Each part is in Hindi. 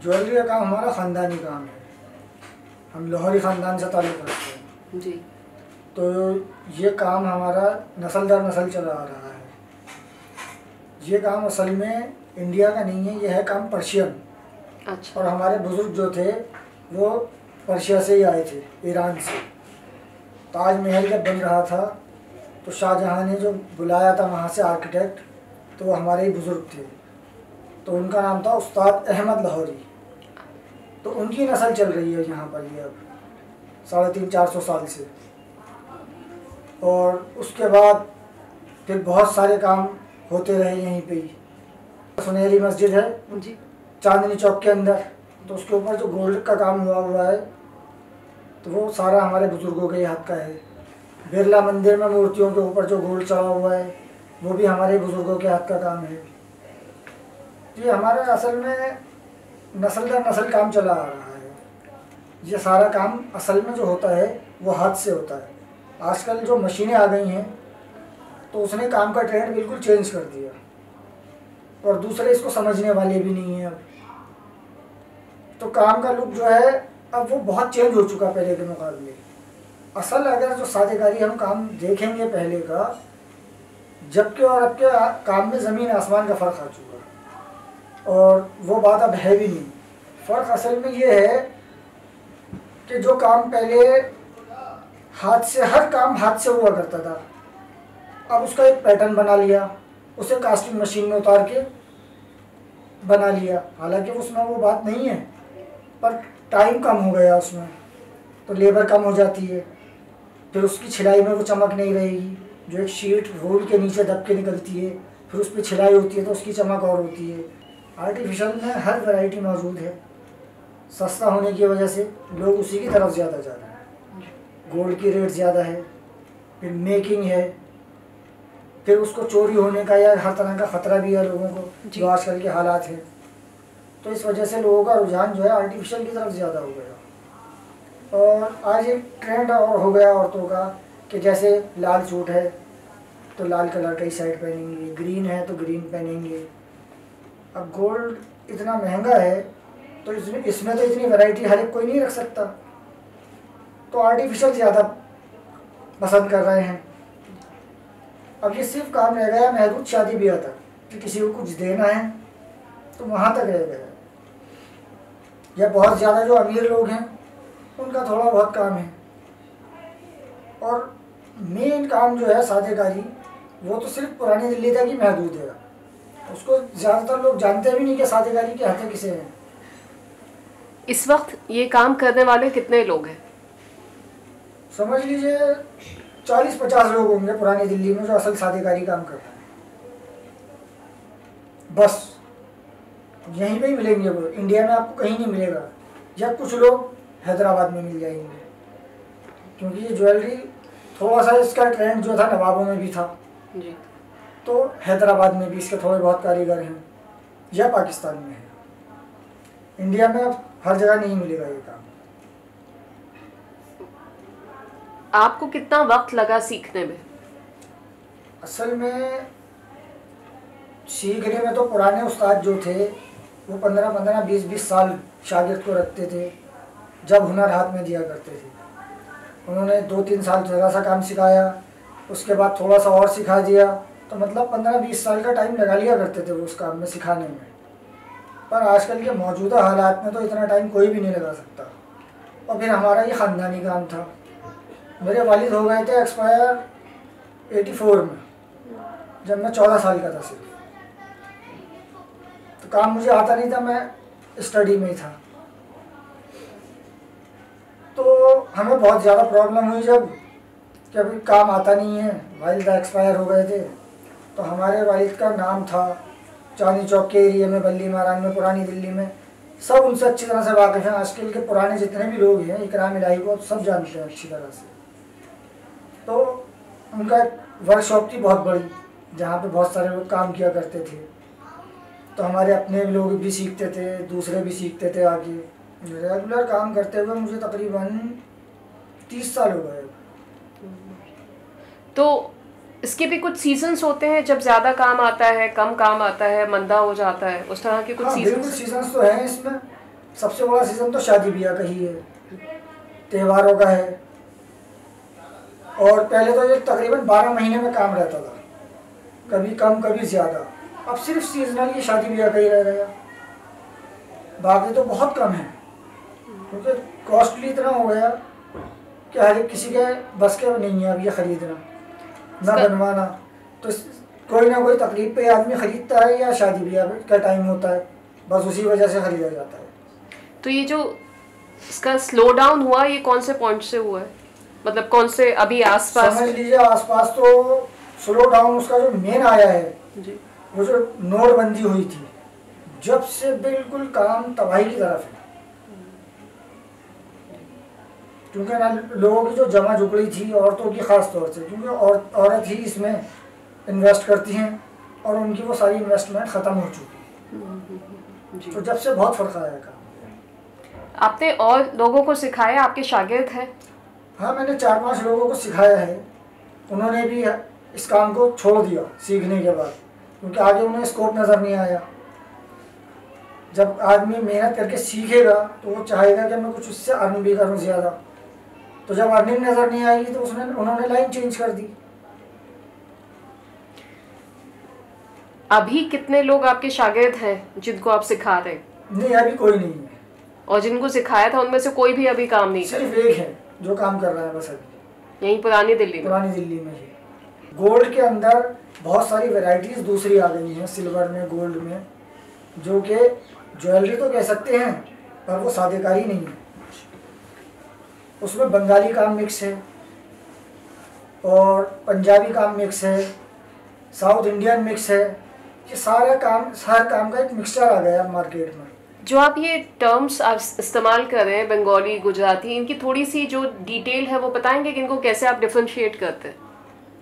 ज्वेलरी का काम हमारा ख़ानदानी काम है। हम लाहौरी ख़ानदान से ताल्लुक़ रखते हैं जी। तो ये काम हमारा नस्ल दर नस्ल चला आ रहा है। ये काम असल में इंडिया का नहीं है, ये है काम पर्शियन। अच्छा। और हमारे बुज़ुर्ग जो थे वो पर्शिया से ही आए थे, ईरान से। ताजमहल जब बन रहा था तो शाहजहाँ ने जो बुलाया था वहाँ से आर्किटेक्ट, तो वो हमारे ही बुज़ुर्ग थे। तो उनका नाम था उस्ताद अहमद लाहौरी। तो उनकी नस्ल चल रही है यहाँ पर ये अब 350-400 साल से। और उसके बाद फिर बहुत सारे काम होते रहे यहीं पे ही। सुनहरी मस्जिद है जी। चांदनी चौक के अंदर, तो उसके ऊपर जो गोल्ड का काम हुआ है तो वो सारा हमारे बुज़ुर्गों के ही हाथ का है। बिरला मंदिर में मूर्तियों के ऊपर जो गोल्ड चढ़ा हुआ है वो भी हमारे बुज़ुर्गों के हाथ का काम है। ये हमारे असल में नस्ल दर नस्ल काम चला आ रहा है। ये सारा काम असल में जो होता है वो हाथ से होता है। आजकल जो मशीनें आ गई हैं तो उसने काम का ट्रेंड बिल्कुल चेंज कर दिया, और दूसरे इसको समझने वाले भी नहीं हैं अब। तो काम का लुक जो है अब वो बहुत चेंज हो चुका पहले के मुकाबले। असल अगर जो सादेकारी हम काम देखेंगे पहले का, जबकि और अब के काम में ज़मीन आसमान का फ़र्क आ चुका, और वो बात अब है भी नहीं। फ़र्क असल में ये है कि जो काम पहले हाथ से, हर काम हाथ से हुआ करता था, अब उसका एक पैटर्न बना लिया, उसे कास्टिंग मशीन में उतार के बना लिया। हालांकि उसमें वो बात नहीं है, पर टाइम कम हो गया उसमें, तो लेबर कम हो जाती है। फिर उसकी छिलाई में वो चमक नहीं रहेगी। जो एक शीट रोल के नीचे दब के निकलती है, फिर उस पर छिलाई होती है तो उसकी चमक और होती है। आर्टिफिशियल में हर वैरायटी मौजूद है। सस्ता होने की वजह से लोग उसी की तरफ ज़्यादा जा रहे हैं। गोल्ड की रेट ज़्यादा है, फिर मेकिंग है, फिर उसको चोरी होने का या हर तरह का ख़तरा भी है लोगों को, जो आजकल के हालात हैं। तो इस वजह से लोगों का रुझान जो है आर्टिफिशियल की तरफ ज़्यादा हो गया। और आज एक ट्रेंड और हो गया औरतों का कि जैसे लाल सूट है तो लाल कलर का ही शर्ट पहनेंगे, ग्रीन है तो ग्रीन पहनेंगे। अब गोल्ड इतना महंगा है तो इसमें तो इतनी वैरायटी हर एक कोई नहीं रख सकता, तो आर्टिफिशियल ज़्यादा पसंद कर रहे हैं। अब ये सिर्फ काम रह गया महदूद शादी ब्याह तक, कि किसी को कुछ देना है तो वहाँ तक रह गया। या बहुत ज़्यादा जो अमीर लोग हैं उनका थोड़ा बहुत काम है, और मेन काम जो है सादेकारी वो तो सिर्फ पुरानी दिल्ली तक ही महदूद है। उसको ज़्यादातर लोग जानते भी नहीं कि सादेकारी के हथे किसे हैं। इस वक्त ये काम करने वाले कितने लोग हैं? समझ लीजिए 40-50 लोग होंगे पुरानी दिल्ली में जो असल सादेकारी काम कर रहे हैं। बस यहीं पे ही मिलेंगे वो, इंडिया में आपको कहीं नहीं मिलेगा। या कुछ लोग हैदराबाद में मिल जाएंगे, क्योंकि ये ज्वेलरी थोड़ा सा इसका ट्रेंड जो था नवाबों में भी था जी। तो हैदराबाद में भी इसके थोड़े बहुत कारीगर हैं, या पाकिस्तान में है। इंडिया में अब हर जगह नहीं मिलेगा ये काम। आपको कितना वक्त लगा सीखने में? असल में सीखने में तो पुराने उस्ताद जो थे वो 15-15, 20-20 साल शागिर्द को रखते थे, जब हुनर हाथ में दिया करते थे। उन्होंने 2-3 साल थोड़ा सा काम सिखाया, उसके बाद थोड़ा सा और सिखा दिया, तो मतलब 15-20 साल का टाइम लगा लिया करते थे वो उस काम में सिखाने में। पर आजकल के मौजूदा हालात में तो इतना टाइम कोई भी नहीं लगा सकता। और फिर हमारा ये ख़ानदानी काम था। मेरे वालिद हो गए थे एक्सपायर 84 में, जब मैं 14 साल का था सिर्फ। तो काम मुझे आता नहीं था, मैं स्टडी में ही था। तो हमें बहुत ज़्यादा प्रॉब्लम हुई जब कि अभी काम आता नहीं है। वालिद एक्सपायर हो गए थे, तो हमारे वालिद का नाम था चांदनी चौक के एरिया में, बल्ली मारान में, पुरानी दिल्ली में, सब उनसे अच्छी तरह से वाकिफ़ हैं। आजकल के पुराने जितने भी लोग हैं इकराम इलाही को सब जानते हैं अच्छी तरह से। तो उनका वर्कशॉप थी बहुत बड़ी, जहाँ पे बहुत सारे लोग काम किया करते थे। तो हमारे अपने लोग भी सीखते थे, दूसरे भी सीखते थे आगे। रेगुलर काम करते हुए मुझे तकरीबन 30 साल हो गए। तो इसके भी कुछ सीजन्स होते हैं, जब ज़्यादा काम आता है, कम काम आता है, मंदा हो जाता है, उस तरह के कुछ हाँ, बिल्कुल सीजन्स? सीजन्स तो हैं इसमें। सबसे बड़ा सीज़न तो शादी ब्याह का ही है, त्योहारों का है। और पहले तो ये तकरीबन 12 महीने में काम रहता था, कभी कम कभी ज़्यादा। अब सिर्फ सीजनल ये शादी ब्याह का ही रह गया, बाकी तो बहुत कम है, क्योंकि कॉस्टली इतना हो गया कि हर एक किसी के बस के नहीं है अब ये ख़रीदना ना बनवाना। तो कोई ना कोई तकलीफ पे आदमी ख़रीदता है या शादी ब्याह का टाइम होता है, बस उसी वजह से ख़रीदा जाता है। तो ये जो इसका स्लो डाउन हुआ, ये कौन से पॉइंट से हुआ है? मतलब कौन से अभी आसपास? समझ लीजिए आसपास तो स्लो डाउन उसका जो मेन आया है जी। वो जो नोटबंदी हुई थी, जब से बिल्कुल काम तबाही की तरफ है। क्योंकि ना लोगों की जो जमा जुकड़ी थी औरतों की ख़ास तौर से, क्योंकि औरत ही इसमें इन्वेस्ट करती हैं और उनकी वो सारी इन्वेस्टमेंट ख़त्म हो चुकी है। तो जब से बहुत फ़र्क आया काम। आपने और लोगों को सिखाया? आपके शागिर्द हैं? हाँ, मैंने 4-5 लोगों को सिखाया है। उन्होंने भी इस काम को छोड़ दिया सीखने के बाद, क्योंकि आगे उन्हें स्कोप नज़र नहीं आया। जब आदमी मेहनत करके सीखेगा तो वो चाहेगा कि मैं कुछ उससे अर्न भी करूँ ज़्यादा। तो जब अर्निंग नज़र नहीं आएगी तो उन्होंने लाइन चेंज कर दी। अभी कितने लोग आपके शागिर्द हैं जिनको आप सिखा रहे? नहीं, अभी कोई नहीं है। और जिनको सिखाया था उनमें से कोई भी अभी काम नहीं? सिर्फ एक है जो काम कर रहा है बस अभी, यहीं पुरानी दिल्ली में? पुरानी दिल्ली में ही। गोल्ड के अंदर बहुत सारी वैरायटीज़ दूसरी आ गई हैं, सिल्वर में, गोल्ड में, जो कि ज्वेलरी तो कह सकते हैं पर वो सादेकारी नहीं है। उसमें बंगाली काम मिक्स है और पंजाबी काम मिक्स है, साउथ इंडियन मिक्स है। ये सारा काम, हर काम का एक मिक्सचर आ गया मार्केट में। जो आप ये टर्म्स आप इस्तेमाल कर रहे हैं, बंगाली, गुजराती, इनकी थोड़ी सी जो डिटेल है वो बताएंगे कि इनको कैसे आप डिफरेंशिएट करते हैं?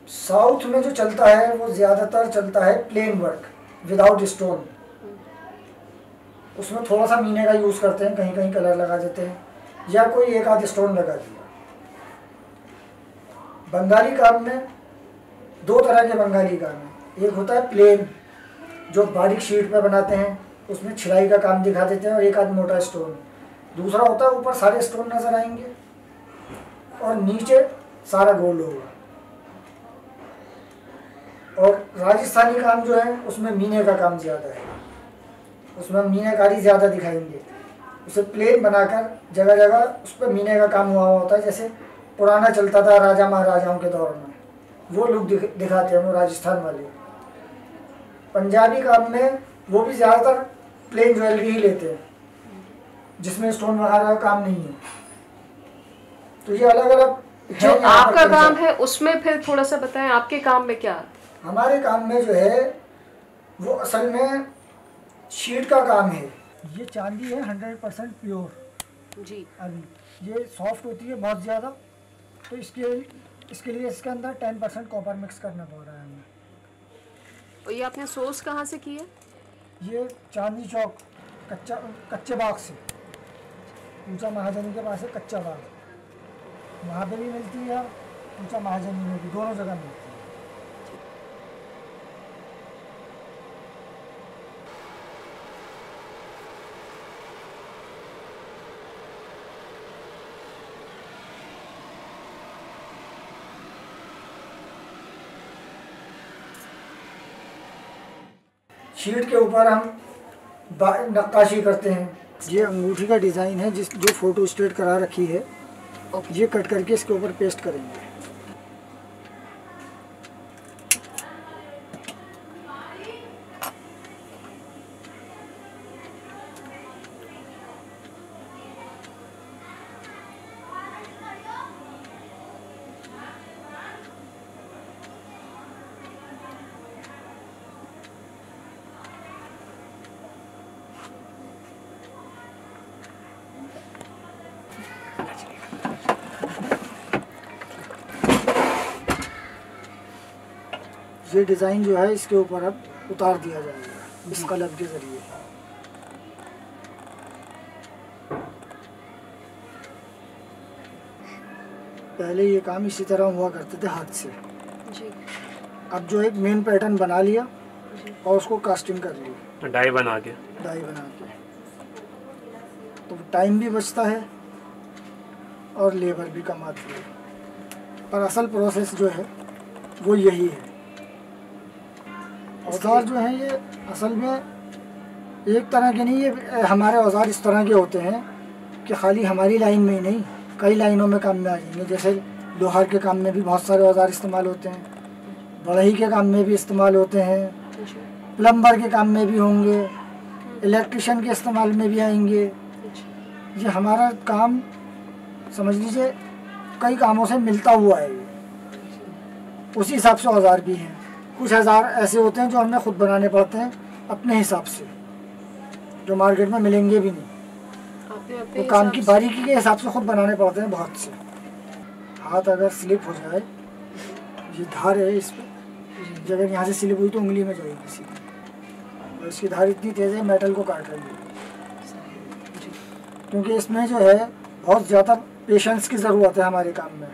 साउथ में जो चलता है वो ज़्यादातर चलता है प्लेन वर्क विदाउट स्टोन। उसमें थोड़ा सा मीने का यूज़ करते हैं, कहीं कहीं कलर लगा देते हैं या कोई एक आध स्टोन लगा दिया। बंगाली काम में 2 तरह के बंगाली काम हैं। एक होता है प्लेन, जो बारीक शीट पे बनाते हैं, उसमें छिड़ाई का काम दिखा देते हैं और एक आध मोटा स्टोन। दूसरा होता है ऊपर सारे स्टोन नज़र आएंगे और नीचे सारा गोल्ड होगा। और राजस्थानी काम जो है उसमें मीने का काम ज़्यादा है, उसमें मीनाकारी ज़्यादा दिखाएंगे। उसे प्लेन बनाकर जगह जगह उस पर मीने का काम हुआ होता है, जैसे पुराना चलता था राजा महाराजाओं के दौर में, वो लोग दिखाते हैं वो राजस्थान वाले। पंजाबी काम में वो भी ज़्यादातर प्लेन ज्वेलरी ही लेते हैं, जिसमें स्टोन वगैरह का काम नहीं है। तो ये अलग अलग जो आपका काम है उसमें फिर थोड़ा सा बताएं, आपके काम में क्या? हमारे काम में जो है वो असल में शीट का काम है। ये चांदी है 100% प्योर जी। अभी ये सॉफ्ट होती है बहुत ज़्यादा, तो इसके लिए इसके अंदर 10% कॉपर मिक्स करना पड़ रहा है हमें। और ये आपने सोर्स कहाँ से की है? ये चांदनी चौक कच्चे बाग से, ऊंचा महाजनी के पास है कच्चा बाग, वहाँ पे भी मिलती है, ऊंचा महाजनी में भी, दोनों जगह मिलती है। शीट के ऊपर हम नक्काशी करते हैं। ये अंगूठी का डिज़ाइन है जो फ़ोटो स्टेट करा रखी है, ये कट करके इसके ऊपर पेस्ट करेंगे। ये डिज़ाइन जो है इसके ऊपर अब उतार दिया जाएगा इस कलम के ज़रिए। पहले ये काम इसी तरह हुआ करते थे हाथ से जी। अब जो एक मेन पैटर्न बना लिया और उसको कास्टिंग कर लिया, डाई बना के। डाई बना के। तो टाइम भी बचता है और लेबर भी कम आती है। पर असल प्रोसेस जो है वो यही है। औजार जो हैं ये असल में एक तरह के नहीं, ये हमारे औजार इस तरह के होते हैं कि खाली हमारी लाइन में ही नहीं, कई लाइनों में काम में आ जाएंगे। जैसे लोहार के काम में भी बहुत सारे औजार इस्तेमाल होते हैं, बढ़ई के काम में भी इस्तेमाल होते हैं, प्लम्बर के काम में भी होंगे, इलेक्ट्रिशियन के इस्तेमाल में भी आएंगे। ये हमारा काम समझ लीजिए कई कामों से मिलता हुआ है। उसी हिसाब से औजार भी हैं। कुछ औजार ऐसे होते हैं जो हमें खुद बनाने पड़ते हैं अपने हिसाब से, जो मार्केट में मिलेंगे भी नहीं। तो काम की बारीकी के हिसाब से खुद बनाने पड़ते हैं बहुत से। हाथ अगर स्लिप हो जाए, ये धार है इस पर, अगर यहाँ से स्लिप हुई तो उंगली में जाएगी सीधी, और इसकी धार इतनी तेज़ है मेटल को काट रही है। क्योंकि इसमें जो है बहुत ज़्यादा पेशेंस की ज़रूरत है हमारे काम में।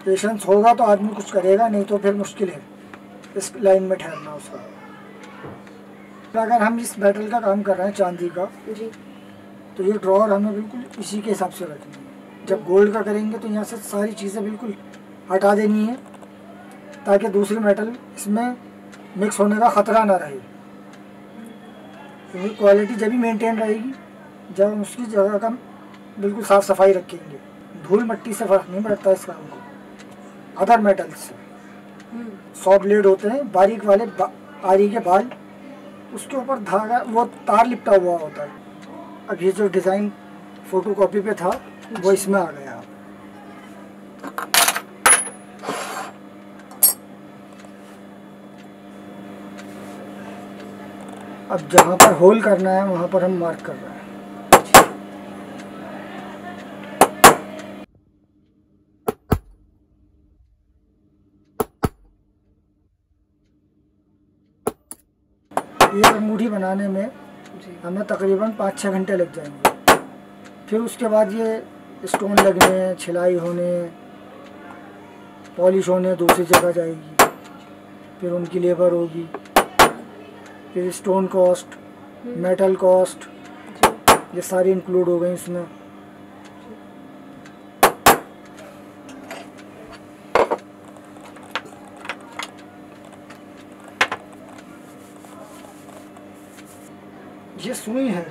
पेशेंस होगा तो आदमी कुछ करेगा, नहीं तो फिर मुश्किल है इस लाइन में ठहरना उसका। तो अगर हम इस मेटल का काम कर रहे हैं चांदी का जी, तो ये ड्रॉअर हमें बिल्कुल इसी के हिसाब से रखनी है। जब गोल्ड का करेंगे तो यहाँ से सारी चीज़ें बिल्कुल हटा देनी है, ताकि दूसरी मेटल इसमें मिक्स होने का ख़तरा ना रहे। क्योंकि क्वालिटी जब भी मेंटेन रहेगी जब हम उसकी जगह का बिल्कुल साफ़ सफाई रखेंगे। धूल मट्टी से फ़र्क नहीं पड़ता इस काम को अदर मेटल्स से। 100 ब्लेड होते हैं बारीक वाले आरी के बाल, उसके ऊपर धागा वो तार लिपटा हुआ होता है। अब ये जो डिज़ाइन फोटोकॉपी पे था वो इसमें आ गया। अब जहाँ पर होल करना है वहाँ पर हम मार्क कर रहे हैं। एक अंगूठी बनाने में हमें तकरीबन 5-6 घंटे लग जाएंगे। फिर उसके बाद ये स्टोन लगने, छिलाई होने, पॉलिश होने दूसरी जगह जाएगी, फिर उनकी लेबर होगी, फिर स्टोन कॉस्ट, मेटल कॉस्ट, ये सारी इंक्लूड हो गई इसमें। ये सुई है,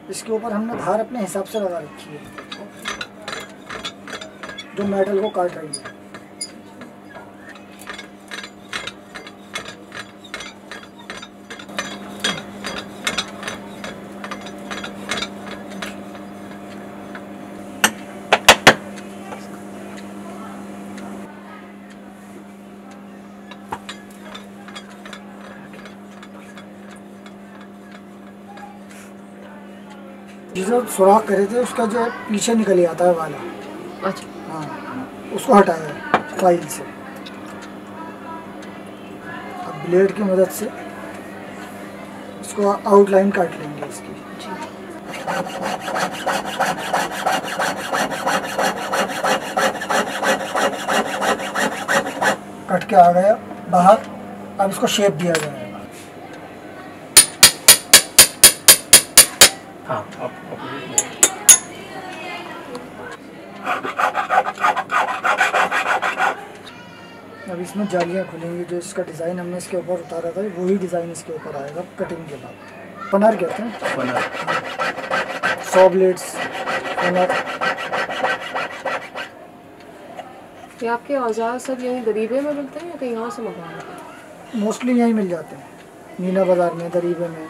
इसके ऊपर हमने धार अपने हिसाब से लगा रखी है जो मेटल को काट रही है। जो सुराख करे थे उसका जो पीछे निकल जाता है वाला, अच्छा हाँ, उसको हटाया फाइल से। अब ब्लेड की मदद से इसको आउटलाइन काट लेंगे इसकी। कट के आ गया बाहर। अब इसको शेप दिया जाएगा। अब इसमें जालियाँ खुलेंगी। जो इसका डिज़ाइन हमने इसके ऊपर उतारा था वही डिज़ाइन इसके ऊपर आएगा कटिंग के बाद। पनर कहते हैं, पनर 100 ब्लेड्स पनर। ये आपके औजार सब यहीं दरीबे में मिलते हैं या कहीं और से मंगवाते हैं? मोस्टली यहीं मिल जाते हैं, मीना बाज़ार में, दरीबे में।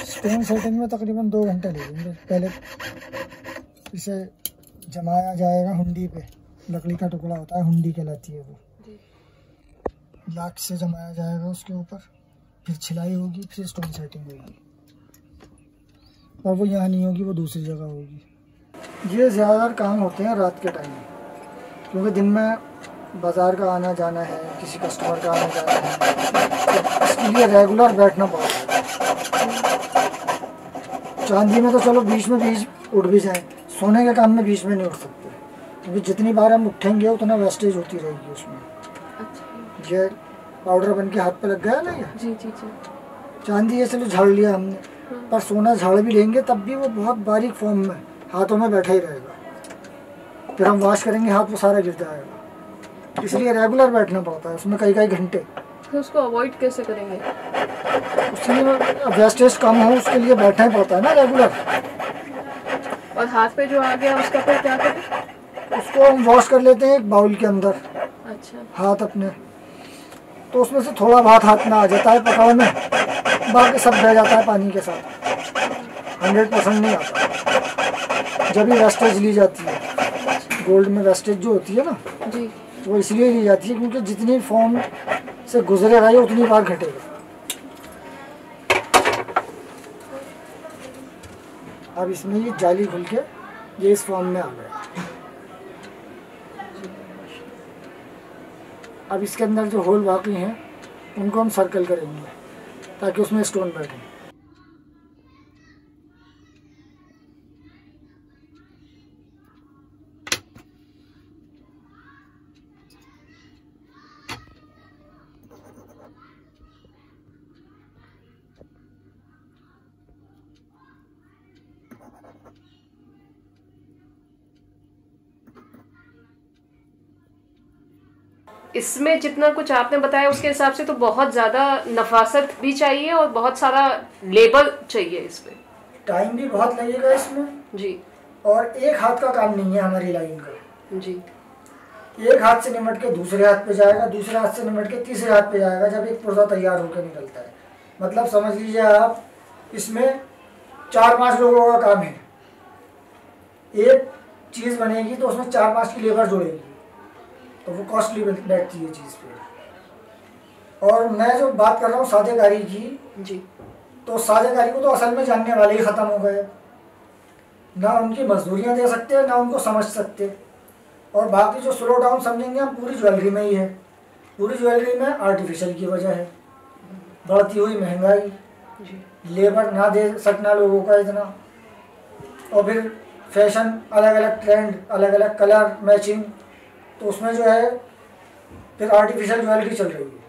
स्टोन सेटिंग में तकरीबन 2 घंटे लगेंगे। पहले इसे जमाया जाएगा हुंडी पे, लकड़ी का टुकड़ा होता है, हुंडी कहलाती है वो। लाख से जमाया जाएगा उसके ऊपर, फिर छिलाई होगी, फिर स्टोन सेटिंग होगी। और वो यहाँ नहीं होगी, वो दूसरी जगह होगी। ये ज़्यादातर काम होते हैं रात के टाइम, क्योंकि दिन में बाज़ार का आना जाना है, किसी कस्टमर का आना जाना है, तो इसके लिए रेगुलर बैठना पड़ता है। चांदी में तो चलो बीच में उठ भी जाए, सोने के काम में बीच में नहीं उठ सकते, क्योंकि जितनी बार हम उठेंगे उतना वेस्टेज होती रहेगी उसमें। अच्छा। ये पाउडर बन के हाथ पे लग गया ना ये। जी जी जी। चांदी ऐसे तो झाड़ लिया हमने, पर सोना झाड़ भी लेंगे तब भी वो बहुत बारीक फॉर्म में हाथों में बैठा ही रहेगा। फिर हम वॉश करेंगे हाथ वो सारा गिर जाएगा, इसलिए रेगुलर बैठना पड़ता है उसमें कई कई घंटे। तो उसको अवॉइड कैसे करेंगे? उसमें वेस्टेज कम हो उसके लिए बैठना ही पड़ता है ना रेगुलर। और हाथ पे जो आ गया उसका फिर क्या करें? उसको हम वॉश कर लेते हैं एक बाउल के अंदर। अच्छा। हाथ अपने, तो उसमें से थोड़ा बहुत हाथ में आ जाता है पकड़ में, बाकी सब बह जाता है पानी के साथ। 100% नहीं आता। जब भी वेस्टेज ली जाती है, गोल्ड में वेस्टेज जो होती है ना जी, वो इसलिए ली जाती है क्योंकि जितनी फॉर्म से गुजरेगा ये उतनी बार घटेगा। अब इसमें ये जाली खुल के ये इस फॉर्म में आ गया। अब इसके अंदर जो होल बाकी हैं उनको हम सर्कल करेंगे ताकि उसमें स्टोन बैठे। इसमें जितना कुछ आपने बताया उसके हिसाब से तो बहुत ज़्यादा नफासत भी चाहिए और बहुत सारा लेबर चाहिए इसमें। टाइम भी बहुत लगेगा इसमें जी। और एक हाथ का काम नहीं है हमारी लाइन का। जी। एक हाथ से निमट के दूसरे हाथ पे जाएगा, दूसरे हाथ से निमट के तीसरे हाथ पे जाएगा जब एक पुर्जा तैयार होकर निकलता है। मतलब समझ लीजिए आप इसमें 4-5 लोगों का काम है। एक चीज़ बनेगी तो उसमें 4-5 की लेबर जोड़ेगी, तो वो कॉस्टली बैठती है चीज़ पे। और मैं जो बात कर रहा हूँ साझेकारी की जी, तो साझेकारी को तो असल में जानने वाले ही ख़त्म हो गए। ना उनकी मजदूरियाँ दे सकते ना उनको समझ सकते। और बाकी जो स्लो डाउन समझेंगे हम पूरी ज्वेलरी में ही है। पूरी ज्वेलरी में आर्टिफिशियल की वजह है, बढ़ती हुई महंगाई, लेबर ना दे सकना लोगों का इतना, और फिर फैशन, अलग अलग ट्रेंड, अलग अलग कलर मैचिंग, तो उसमें जो है फिर आर्टिफिशियल ज्वेलरी चल रही है।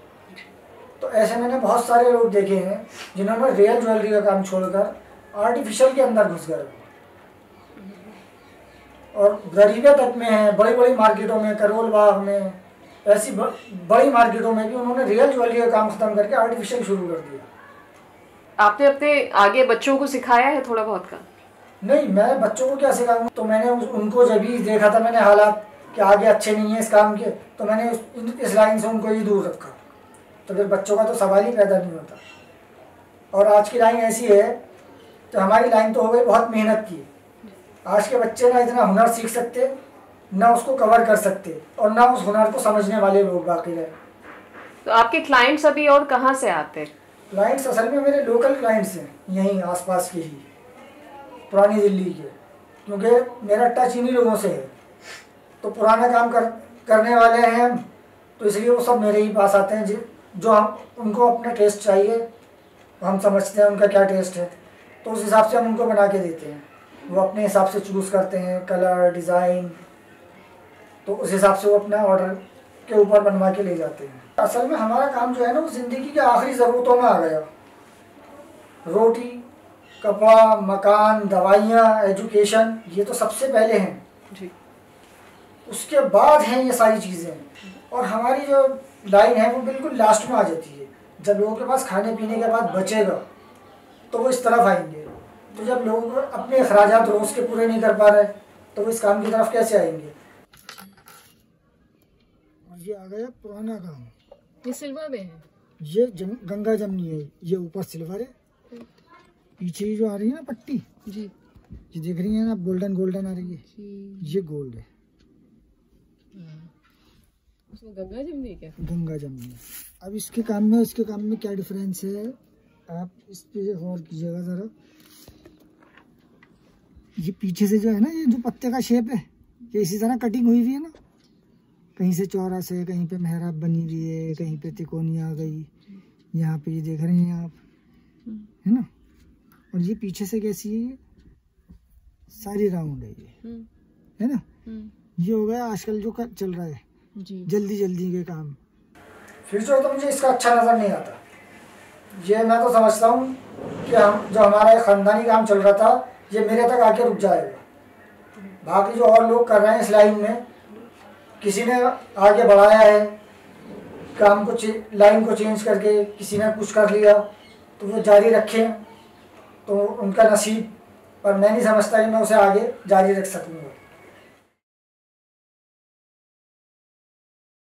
तो ऐसे मैंने बहुत सारे लोग देखे हैं जिन्होंने रियल ज्वेलरी का काम छोड़कर आर्टिफिशियल के अंदर घुस गए और गरीबे तक में हैं। बड़ी बड़ी मार्केटों में, करोल बाग में, ऐसी बड़ी मार्केटों में भी उन्होंने रियल ज्वेलरी का काम खत्म करके आर्टिफिशियल शुरू कर दिया। आपने अपने आगे बच्चों को सिखाया है थोड़ा बहुत का? नहीं, मैं बच्चों को क्या सिखाऊंगा। तो मैंने उनको जब भी देखा था, मैंने हालात कि आगे अच्छे नहीं है इस काम के, तो मैंने इस लाइन से उनको ही दूर रखा। तो फिर बच्चों का तो सवाल ही पैदा नहीं होता। और आज की लाइन ऐसी है तो हमारी लाइन तो हो गई बहुत मेहनत की। आज के बच्चे ना इतना हुनर सीख सकते, ना उसको कवर कर सकते, और ना उस हुनर को समझने वाले लोग बाकी रहे। तो आपके क्लाइंट्स अभी और कहाँ से आते हैं? क्लाइंट्स असल में मेरे लोकल क्लाइंट्स हैं, यहीं आसपास के ही, पुरानी दिल्ली के, क्योंकि मेरा टच इन्हीं लोगों से है। तो पुराना काम करने वाले हैं हम, तो इसलिए वो सब मेरे ही पास आते हैं। जो हम उनको अपना टेस्ट चाहिए, हम समझते हैं उनका क्या टेस्ट है, तो उस हिसाब से हम उनको बना के देते हैं। वो अपने हिसाब से चूज़ करते हैं कलर, डिज़ाइन, तो उस हिसाब से वो अपना ऑर्डर के ऊपर बनवा के ले जाते हैं। असल में हमारा काम जो है ना वो ज़िंदगी के आखिरी ज़रूरतों में आ गया। रोटी, कपड़ा, मकान, दवाइयाँ, एजुकेशन, ये तो सबसे पहले हैं जी। उसके बाद हैं ये सारी चीज़ें। और हमारी जो लाइन है वो बिल्कुल लास्ट में आ जाती है। जब लोगों के पास खाने पीने के बाद बचेगा तो वो इस तरफ आएंगे। तो जब लोग अपने अखराजात रोज़ के पूरे नहीं कर पा रहे तो वो इस काम की तरफ कैसे आएंगे। और ये आ गया पुराना काम। ये सिल्वर में है, ये गंगा जमनी है। ये ऊपर सिल्वर है, पीछे जो आ रही है ना पट्टी जी, ये देख रही है ना, गोल्डन गोल्डन आ रही है, ये गोल्ड है। उसमें गंगा जमनी है क्या? गंगा जमनी है। अब इसके काम में इसके काम में क्या डिफरेंस है, आप इस पे गौर कीजिएगा ज़रा। ये पीछे से जो है ना, ये जो पत्ते का शेप है, ये इसी तरह कटिंग हुई हुई है ना। कहीं से चौरस है, कहीं पे मेहराब बनी हुई है, कहीं पे तिकोनी आ गई, यहाँ पे ये देख रहे हैं आप, है ना। और ये पीछे से कैसी है, ये सारी राउंड है, ये है ना। ये हो गया आजकल जो चल रहा है जी। जल्दी जल्दी के काम। फ्यूचर तो मुझे इसका अच्छा नज़र नहीं आता। ये मैं तो समझता हूँ कि हम जो हमारा ये ख़ानदानी काम चल रहा था ये मेरे तक आके रुक जाएगा। बाकी जो और लोग कर रहे हैं इस लाइन में, किसी ने आगे बढ़ाया है काम को, लाइन को चेंज करके किसी ने कुछ कर लिया तो वो जारी रखें, तो उनका नसीब, पर मैं नहीं समझता कि मैं उसे आगे जारी रख सकूँगा।